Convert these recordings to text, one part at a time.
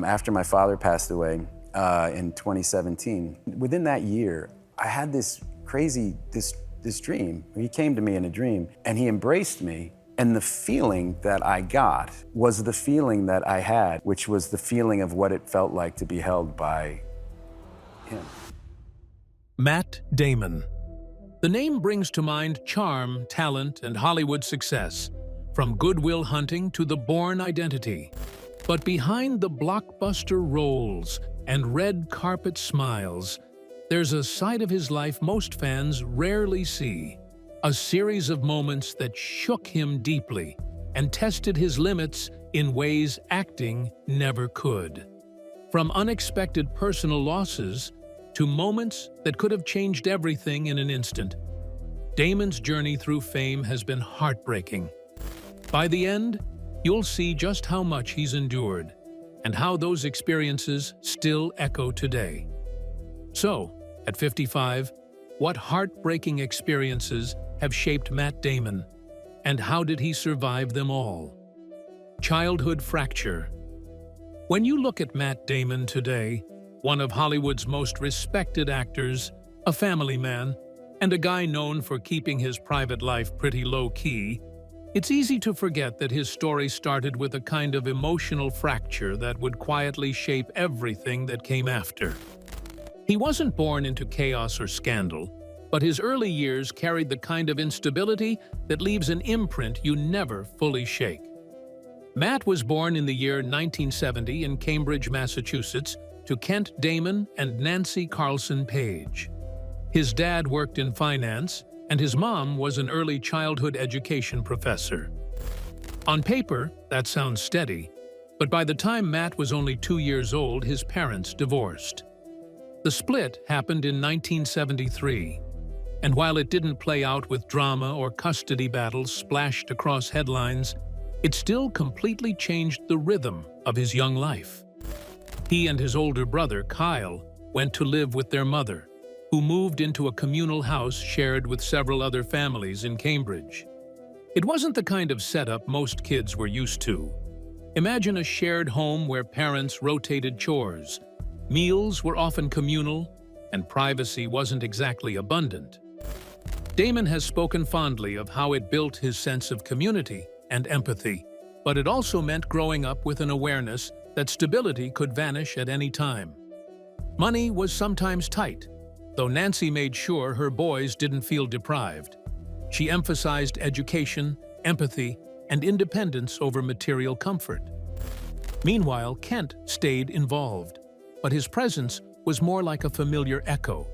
After my father passed away in 2017, within that year, I had this crazy, this dream. He came to me in a dream and he embraced me. And the feeling that I got was the feeling that I had, which was the feeling of what it felt like to be held by him. Matt Damon. The name brings to mind charm, talent, and Hollywood success, from Good Will Hunting to the Bourne Identity. But behind the blockbuster roles and red carpet smiles, there's a side of his life most fans rarely see. A series of moments that shook him deeply and tested his limits in ways acting never could. From unexpected personal losses to moments that could have changed everything in an instant, Damon's journey through fame has been heartbreaking. By the end, you'll see just how much he's endured and how those experiences still echo today. So, at 55, what heartbreaking experiences have shaped Matt Damon, and how did he survive them all? Childhood fracture. When you look at Matt Damon today, one of Hollywood's most respected actors, a family man, and a guy known for keeping his private life pretty low-key, it's easy to forget that his story started with a kind of emotional fracture that would quietly shape everything that came after. He wasn't born into chaos or scandal, but his early years carried the kind of instability that leaves an imprint you never fully shake. Matt was born in the year 1970 in Cambridge, Massachusetts, to Kent Damon and Nancy Carlson Page. His dad worked in finance, and his mom was an early childhood education professor. On paper, that sounds steady, but by the time Matt was only 2 years old, his parents divorced. The split happened in 1973. And while it didn't play out with drama or custody battles splashed across headlines, it still completely changed the rhythm of his young life. He and his older brother, Kyle, went to live with their mother, who moved into a communal house shared with several other families in Cambridge. It wasn't the kind of setup most kids were used to. Imagine a shared home where parents rotated chores, meals were often communal, and privacy wasn't exactly abundant. Damon has spoken fondly of how it built his sense of community and empathy, but it also meant growing up with an awareness that stability could vanish at any time. Money was sometimes tight, though Nancy made sure her boys didn't feel deprived. She emphasized education, empathy, and independence over material comfort. Meanwhile, Kent stayed involved, but his presence was more like a familiar echo.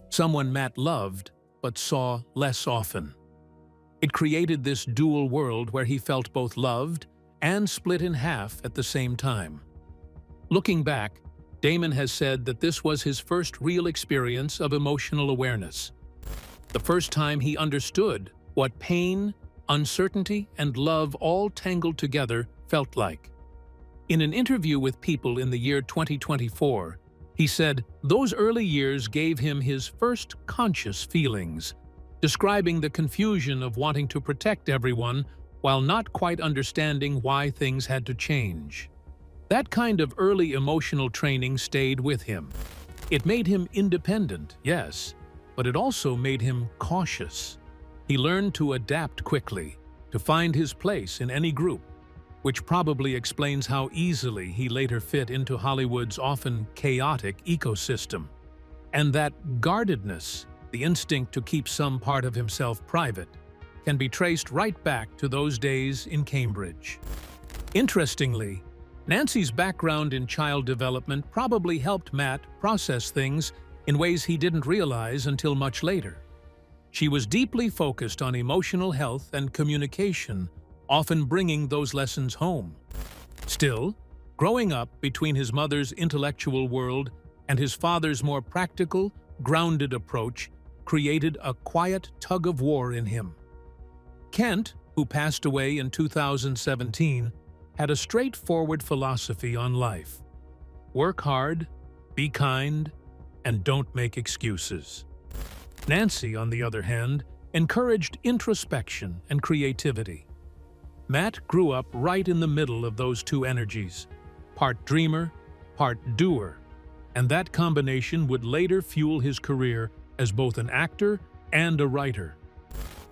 Someone Matt loved, but saw less often. It created this dual world where he felt both loved and split in half at the same time. Looking back, Damon has said that this was his first real experience of emotional awareness. The first time he understood what pain, uncertainty, and love all tangled together felt like. In an interview with People in the year 2024, he said those early years gave him his first conscious feelings, describing the confusion of wanting to protect everyone while not quite understanding why things had to change. That kind of early emotional training stayed with him. It made him independent, yes, but it also made him cautious. He learned to adapt quickly, to find his place in any group, which probably explains how easily he later fit into Hollywood's often chaotic ecosystem. And that guardedness, the instinct to keep some part of himself private, can be traced right back to those days in Cambridge. Interestingly, Nancy's background in child development probably helped Matt process things in ways he didn't realize until much later. She was deeply focused on emotional health and communication, often bringing those lessons home. Still, growing up between his mother's intellectual world and his father's more practical, grounded approach created a quiet tug-of-war in him. Kent, who passed away in 2017, had a straightforward philosophy on life. Work hard, be kind, and don't make excuses. Nancy, on the other hand, encouraged introspection and creativity. Matt grew up right in the middle of those two energies. part dreamer, part doer, and that combination would later fuel his career as both an actor and a writer.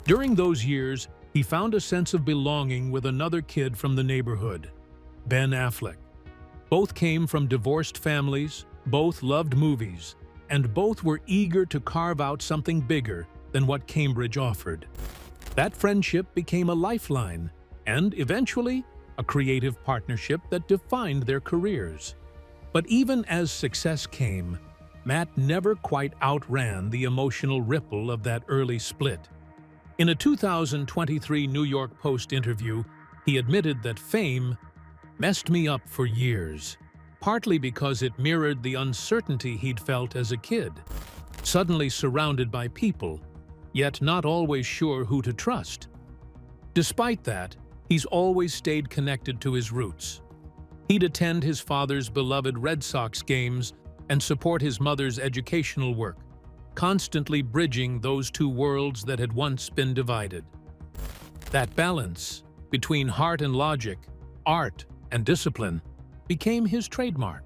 During those years, he found a sense of belonging with another kid from the neighborhood, Ben Affleck. Both came from divorced families, both loved movies, and both were eager to carve out something bigger than what Cambridge offered. That friendship became a lifeline, and eventually, a creative partnership that defined their careers. But even as success came, Matt never quite outran the emotional ripple of that early split. In a 2023 New York Post interview, he admitted that fame messed me up for years, partly because it mirrored the uncertainty he'd felt as a kid, suddenly surrounded by people, yet not always sure who to trust. Despite that, he's always stayed connected to his roots. He'd attend his father's beloved Red Sox games and support his mother's educational work, constantly bridging those two worlds that had once been divided. That balance between heart and logic, art and discipline, became his trademark.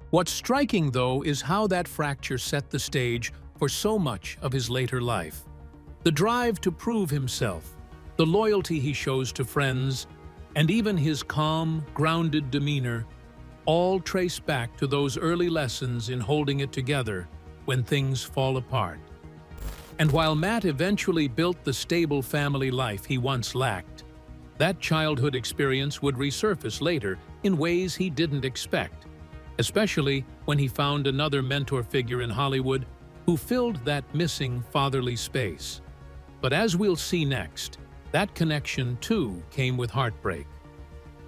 What's striking, though, is how that fracture set the stage for so much of his later life. The drive to prove himself, the loyalty he shows to friends, and even his calm, grounded demeanor, all trace back to those early lessons in holding it together when things fall apart. And while Matt eventually built the stable family life he once lacked, that childhood experience would resurface later in ways he didn't expect, especially when he found another mentor figure in Hollywood who filled that missing fatherly space. But as we'll see next, that connection, too, came with heartbreak.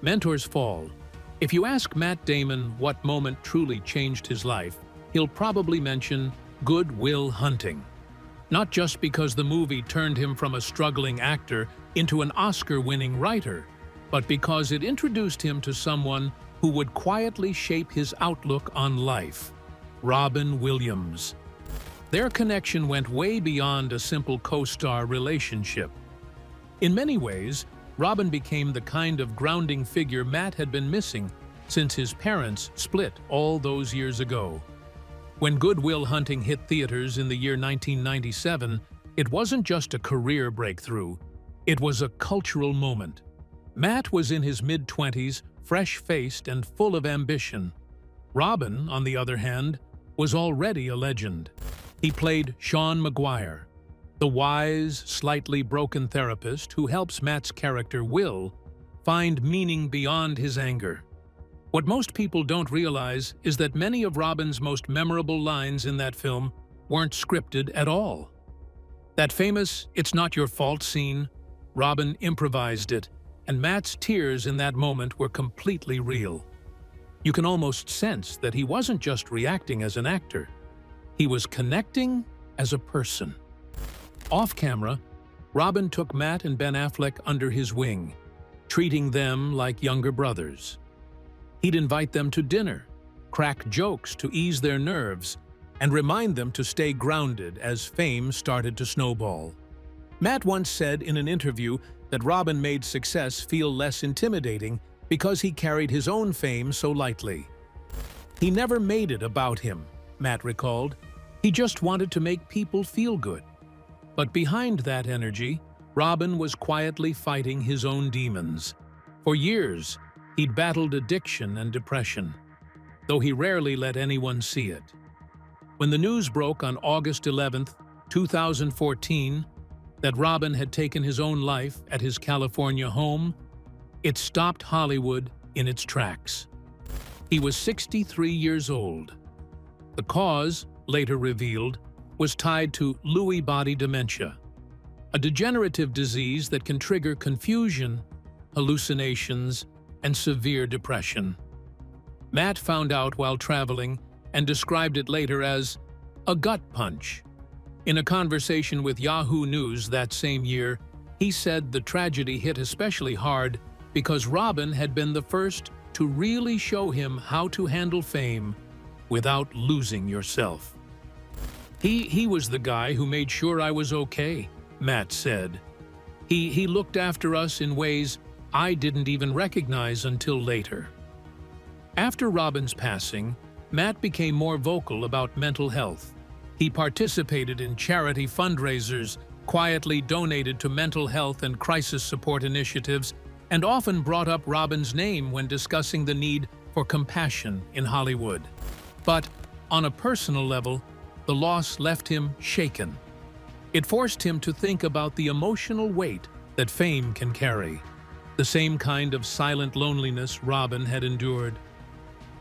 Mentors fall. If you ask Matt Damon what moment truly changed his life, he'll probably mention Good Will Hunting. Not just because the movie turned him from a struggling actor into an Oscar-winning writer, but because it introduced him to someone who would quietly shape his outlook on life, Robin Williams. Their connection went way beyond a simple co-star relationship. In many ways, Robin became the kind of grounding figure Matt had been missing since his parents split all those years ago. When Good Will Hunting hit theaters in the year 1997, it wasn't just a career breakthrough, it was a cultural moment. Matt was in his mid-20s, fresh-faced and full of ambition. Robin, on the other hand, was already a legend. He played Sean Maguire, the wise, slightly broken therapist who helps Matt's character, Will, find meaning beyond his anger. What most people don't realize is that many of Robin's most memorable lines in that film weren't scripted at all. That famous "It's not your fault" scene, Robin improvised it, and Matt's tears in that moment were completely real. You can almost sense that he wasn't just reacting as an actor. He was connecting as a person. Off-camera, Robin took Matt and Ben Affleck under his wing, treating them like younger brothers. He'd invite them to dinner, crack jokes to ease their nerves, and remind them to stay grounded as fame started to snowball. Matt once said in an interview that Robin made success feel less intimidating because he carried his own fame so lightly. He never made it about him, Matt recalled. He just wanted to make people feel good. But behind that energy, Robin was quietly fighting his own demons. For years, he'd battled addiction and depression, though he rarely let anyone see it. When the news broke on August 11, 2014, that Robin had taken his own life at his California home, it stopped Hollywood in its tracks. He was 63 years old. The cause, later revealed, was tied to Lewy body dementia, a degenerative disease that can trigger confusion, hallucinations, and severe depression. Matt found out while traveling and described it later as a gut punch. In a conversation with Yahoo News that same year, he said the tragedy hit especially hard because Robin had been the first to really show him how to handle fame without losing yourself. He was the guy who made sure I was okay, Matt said. He looked after us in ways I didn't even recognize until later. After Robin's passing, Matt became more vocal about mental health. He participated in charity fundraisers, quietly donated to mental health and crisis support initiatives, and often brought up Robin's name when discussing the need for compassion in Hollywood. But on a personal level, the loss left him shaken. It forced him to think about the emotional weight that fame can carry, the same kind of silent loneliness Robin had endured.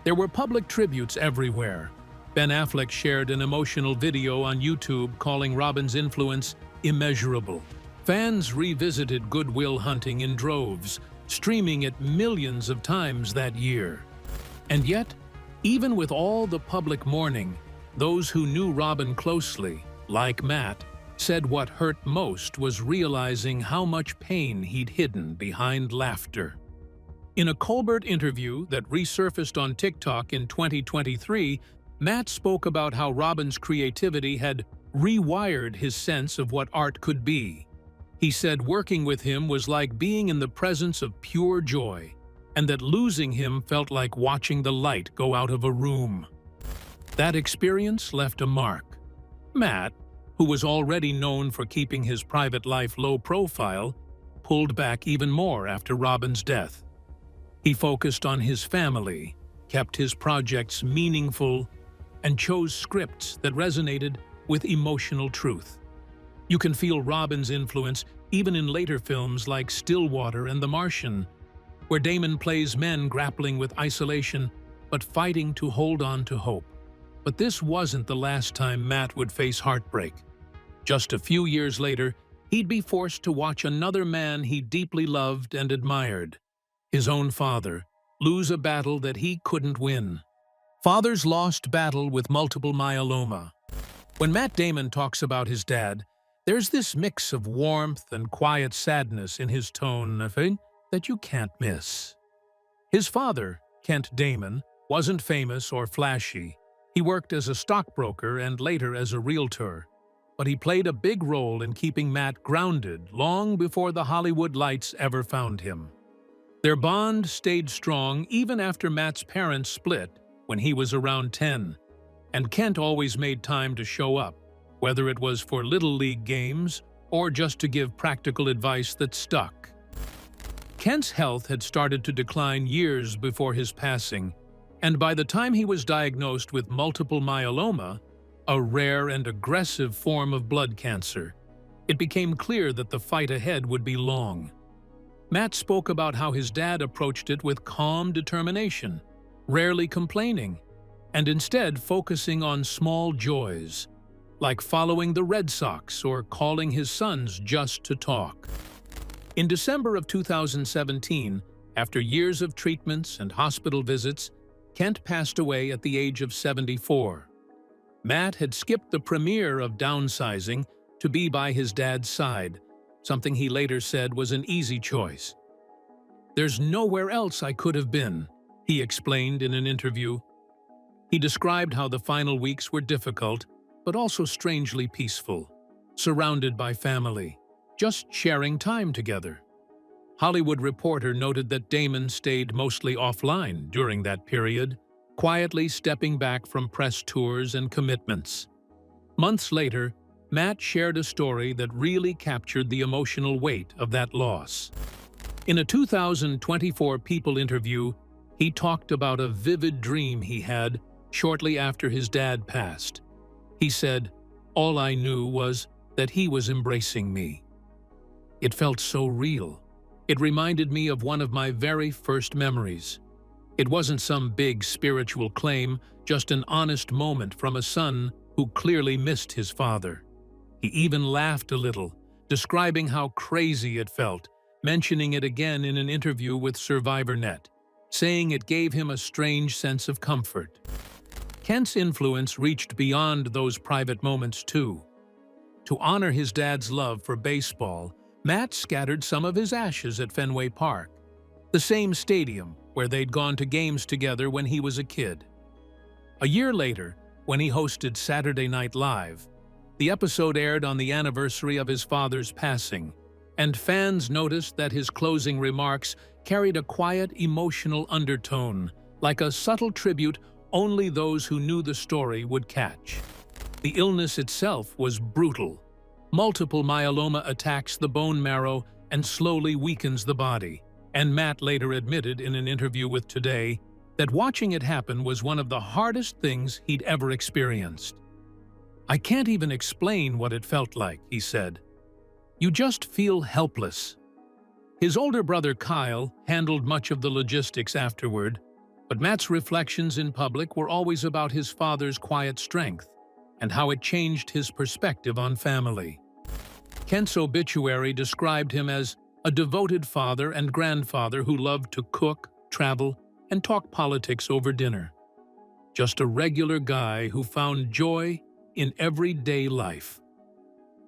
There were public tributes everywhere. Ben Affleck shared an emotional video on YouTube calling Robin's influence immeasurable. Fans revisited Good Will Hunting in droves, streaming it millions of times that year. And yet, even with all the public mourning, those who knew Robin closely, like Matt, said what hurt most was realizing how much pain he'd hidden behind laughter. In a Colbert interview that resurfaced on TikTok in 2023, Matt spoke about how Robin's creativity had rewired his sense of what art could be. He said working with him was like being in the presence of pure joy, and that losing him felt like watching the light go out of a room. That experience left a mark. Matt, who was already known for keeping his private life low profile, pulled back even more after Robin's death. He focused on his family, kept his projects meaningful, and chose scripts that resonated with emotional truth. You can feel Robin's influence even in later films like Stillwater and The Martian, where Damon plays men grappling with isolation but fighting to hold on to hope. But this wasn't the last time Matt would face heartbreak. Just a few years later, he'd be forced to watch another man he deeply loved and admired, his own father, lose a battle that he couldn't win. Father's lost battle with multiple myeloma. When Matt Damon talks about his dad, there's this mix of warmth and quiet sadness in his tone that you can't miss. His father, Kent Damon, wasn't famous or flashy. He worked as a stockbroker and later as a realtor, but he played a big role in keeping Matt grounded long before the Hollywood lights ever found him. Their bond stayed strong even after Matt's parents split when he was around 10, and Kent always made time to show up, whether it was for Little League games or just to give practical advice that stuck. Kent's health had started to decline years before his passing, and by the time he was diagnosed with multiple myeloma, a rare and aggressive form of blood cancer, it became clear that the fight ahead would be long. Matt spoke about how his dad approached it with calm determination, rarely complaining, and instead focusing on small joys, like following the Red Sox or calling his sons just to talk. In December of 2017, after years of treatments and hospital visits, Kent passed away at the age of 74. Matt had skipped the premiere of Downsizing to be by his dad's side, something he later said was an easy choice. "There's nowhere else I could have been," he explained in an interview. He described how the final weeks were difficult, but also strangely peaceful, surrounded by family, just sharing time together. Hollywood Reporter noted that Damon stayed mostly offline during that period, quietly stepping back from press tours and commitments. Months later, Matt shared a story that really captured the emotional weight of that loss. In a 2024 People interview, he talked about a vivid dream he had shortly after his dad passed. He said, "All I knew was that he was embracing me. It felt so real. It reminded me of one of my very first memories. It wasn't some big spiritual claim, just an honest moment from a son who clearly missed his father." He even laughed a little, describing how crazy it felt, mentioning it again in an interview with SurvivorNet, saying it gave him a strange sense of comfort. Kent's influence reached beyond those private moments too. To honor his dad's love for baseball, Matt scattered some of his ashes at Fenway Park, the same stadium where they'd gone to games together when he was a kid. A year later, when he hosted Saturday Night Live, the episode aired on the anniversary of his father's passing, and fans noticed that his closing remarks carried a quiet, emotional undertone, like a subtle tribute only those who knew the story would catch. The illness itself was brutal. Multiple myeloma attacks the bone marrow and slowly weakens the body, and Matt later admitted in an interview with Today that watching it happen was one of the hardest things he'd ever experienced. "I can't even explain what it felt like," he said. "You just feel helpless." His older brother Kyle handled much of the logistics afterward, but Matt's reflections in public were always about his father's quiet strength and how it changed his perspective on family. Kent's obituary described him as a devoted father and grandfather who loved to cook, travel, and talk politics over dinner. Just a regular guy who found joy in everyday life.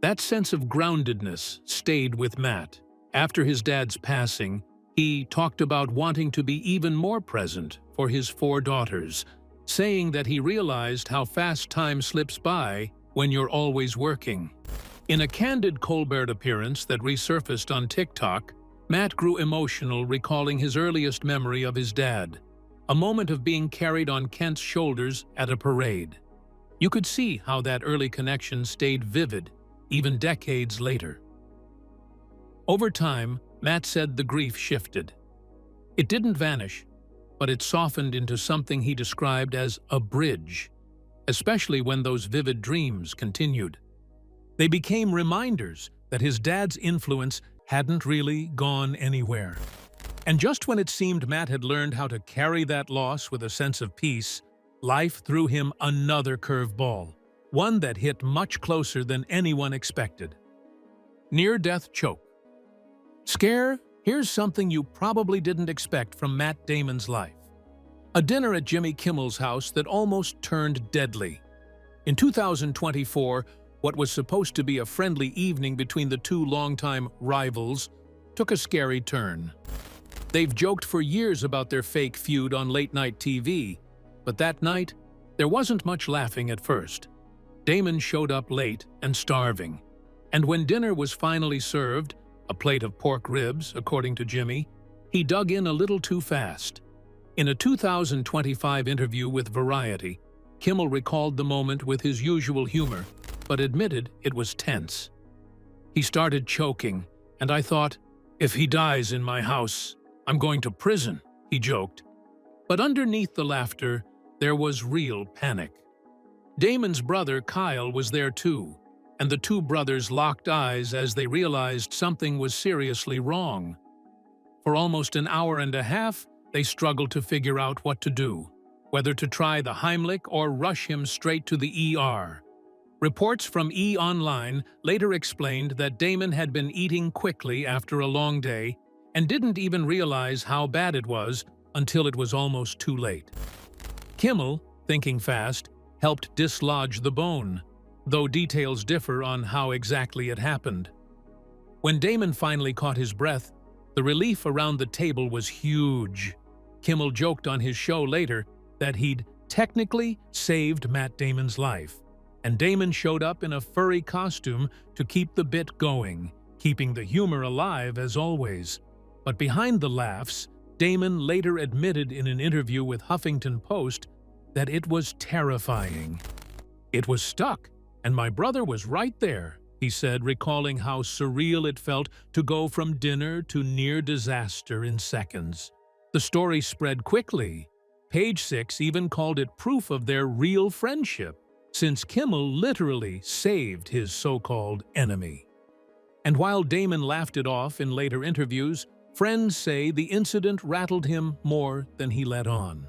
That sense of groundedness stayed with Matt. After his dad's passing, he talked about wanting to be even more present for his 4 daughters, saying that he realized how fast time slips by when you're always working. In a candid Colbert appearance that resurfaced on TikTok, Matt grew emotional recalling his earliest memory of his dad, a moment of being carried on Kent's shoulders at a parade. You could see how that early connection stayed vivid, even decades later. Over time, Matt said the grief shifted. It didn't vanish, but it softened into something he described as a bridge, especially when those vivid dreams continued. They became reminders that his dad's influence hadn't really gone anywhere. And just when it seemed Matt had learned how to carry that loss with a sense of peace, life threw him another curveball, one that hit much closer than anyone expected. Near-death choke. Scare, here's something you probably didn't expect from Matt Damon's life. A dinner at Jimmy Kimmel's house that almost turned deadly. In 2024, what was supposed to be a friendly evening between the two longtime rivals took a scary turn. They've joked for years about their fake feud on late-night TV, but that night, there wasn't much laughing at first. Damon showed up late and starving, and when dinner was finally served, a plate of pork ribs, according to Jimmy, he dug in a little too fast. In a 2025 interview with Variety, Kimmel recalled the moment with his usual humor, but admitted it was tense. "He started choking, and I thought, if he dies in my house, I'm going to prison," he joked. But underneath the laughter, there was real panic. Damon's brother Kyle was there too, and the two brothers locked eyes as they realized something was seriously wrong. For almost an hour and a half, they struggled to figure out what to do, whether to try the Heimlich or rush him straight to the ER. Reports from E! Online later explained that Damon had been eating quickly after a long day and didn't even realize how bad it was until it was almost too late. Kimmel, thinking fast, helped dislodge the bone, though details differ on how exactly it happened. When Damon finally caught his breath, the relief around the table was huge. Kimmel joked on his show later that he'd technically saved Matt Damon's life, and Damon showed up in a furry costume to keep the bit going, keeping the humor alive as always. But behind the laughs, Damon later admitted in an interview with Huffington Post that it was terrifying. "It was stuck, and my brother was right there," he said, recalling how surreal it felt to go from dinner to near disaster in seconds. The story spread quickly. Page Six even called it proof of their real friendship, since Kimmel literally saved his so-called enemy. And while Damon laughed it off in later interviews, friends say the incident rattled him more than he let on.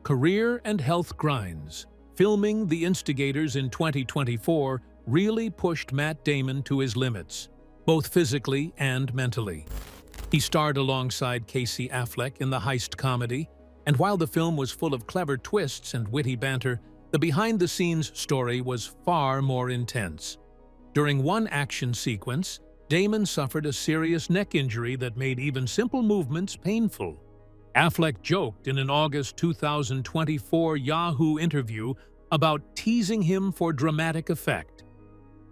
Career and health grinds. Filming The Instigators in 2024 really pushed Matt Damon to his limits, both physically and mentally. He starred alongside Casey Affleck in the heist comedy, and while the film was full of clever twists and witty banter, the behind-the-scenes story was far more intense. During one action sequence, Damon suffered a serious neck injury that made even simple movements painful. Affleck joked in an August 2024 Yahoo interview about teasing him for dramatic effect.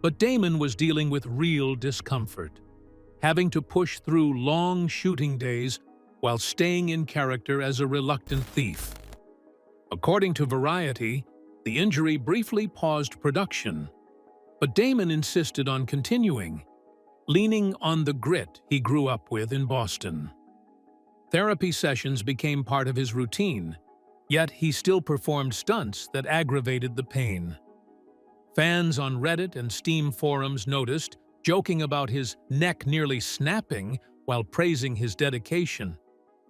But Damon was dealing with real discomfort, having to push through long shooting days while staying in character as a reluctant thief. According to Variety, the injury briefly paused production, but Damon insisted on continuing, leaning on the grit he grew up with in Boston. Therapy sessions became part of his routine, yet he still performed stunts that aggravated the pain. Fans on Reddit and Steam forums noticed, joking about his neck nearly snapping while praising his dedication,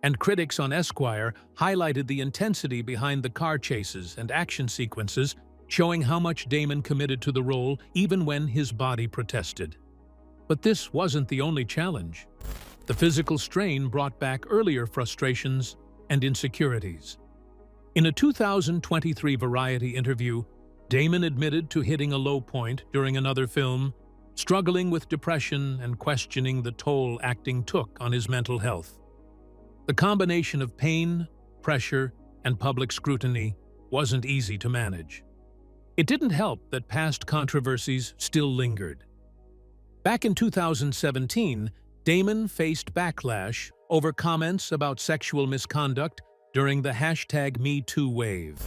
and critics on Esquire highlighted the intensity behind the car chases and action sequences, showing how much Damon committed to the role even when his body protested. But this wasn't the only challenge. The physical strain brought back earlier frustrations and insecurities. In a 2023 Variety interview, Damon admitted to hitting a low point during another film, struggling with depression and questioning the toll acting took on his mental health. The combination of pain, pressure, and public scrutiny wasn't easy to manage. It didn't help that past controversies still lingered. Back in 2017, Damon faced backlash over comments about sexual misconduct during the #MeToo wave.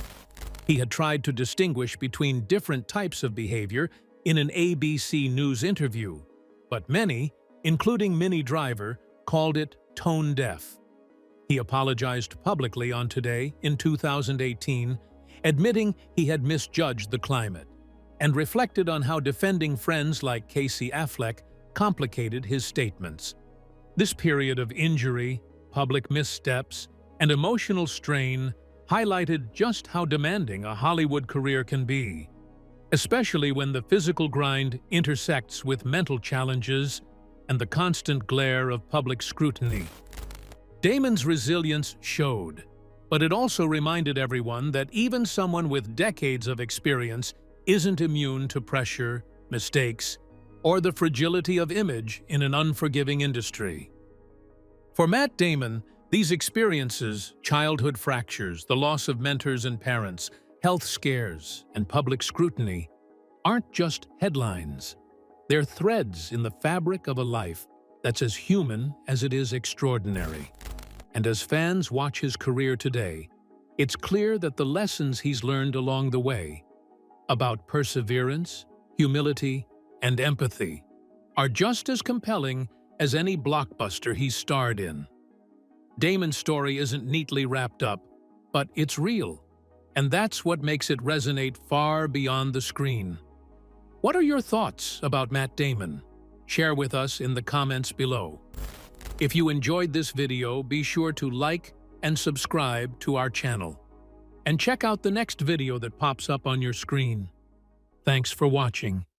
He had tried to distinguish between different types of behavior in an ABC News interview, but many, including Minnie Driver, called it tone-deaf. He apologized publicly on Today in 2018, admitting he had misjudged the climate, and reflected on how defending friends like Casey Affleck complicated his statements. This period of injury, public missteps, and emotional strain highlighted just how demanding a Hollywood career can be, especially when the physical grind intersects with mental challenges and the constant glare of public scrutiny. Damon's resilience showed, but it also reminded everyone that even someone with decades of experience isn't immune to pressure, mistakes, or the fragility of image in an unforgiving industry. For Matt Damon, these experiences, childhood fractures, the loss of mentors and parents, health scares, and public scrutiny, aren't just headlines. They're threads in the fabric of a life that's as human as it is extraordinary. And as fans watch his career today, it's clear that the lessons he's learned along the way about perseverance, humility, and empathy are just as compelling as any blockbuster he's starred in. Damon's story isn't neatly wrapped up, but it's real, and that's what makes it resonate far beyond the screen. What are your thoughts about Matt Damon? Share with us in the comments below. If you enjoyed this video, be sure to like and subscribe to our channel. And check out the next video that pops up on your screen. Thanks for watching.